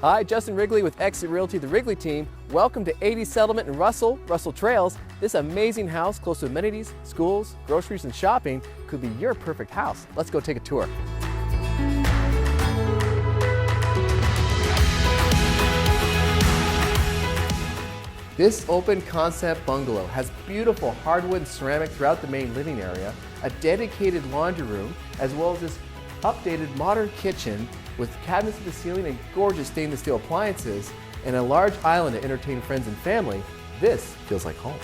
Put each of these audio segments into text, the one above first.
Hi, Justin Wrigley with Exit Realty, the Wrigley team. Welcome to 80 Settlement in Russell Trails. This amazing house close to amenities, schools, groceries, and shopping could be your perfect house. Let's go take a tour. This open concept bungalow has beautiful hardwood and ceramic throughout the main living area, a dedicated laundry room, as well as this updated modern kitchen with cabinets to the ceiling and gorgeous stainless steel appliances, and a large island to entertain friends and family. This feels like home.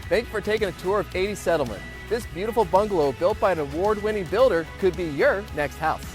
Thank you for taking a tour of 80 Settlement. This beautiful bungalow built by an award-winning builder could be your next house.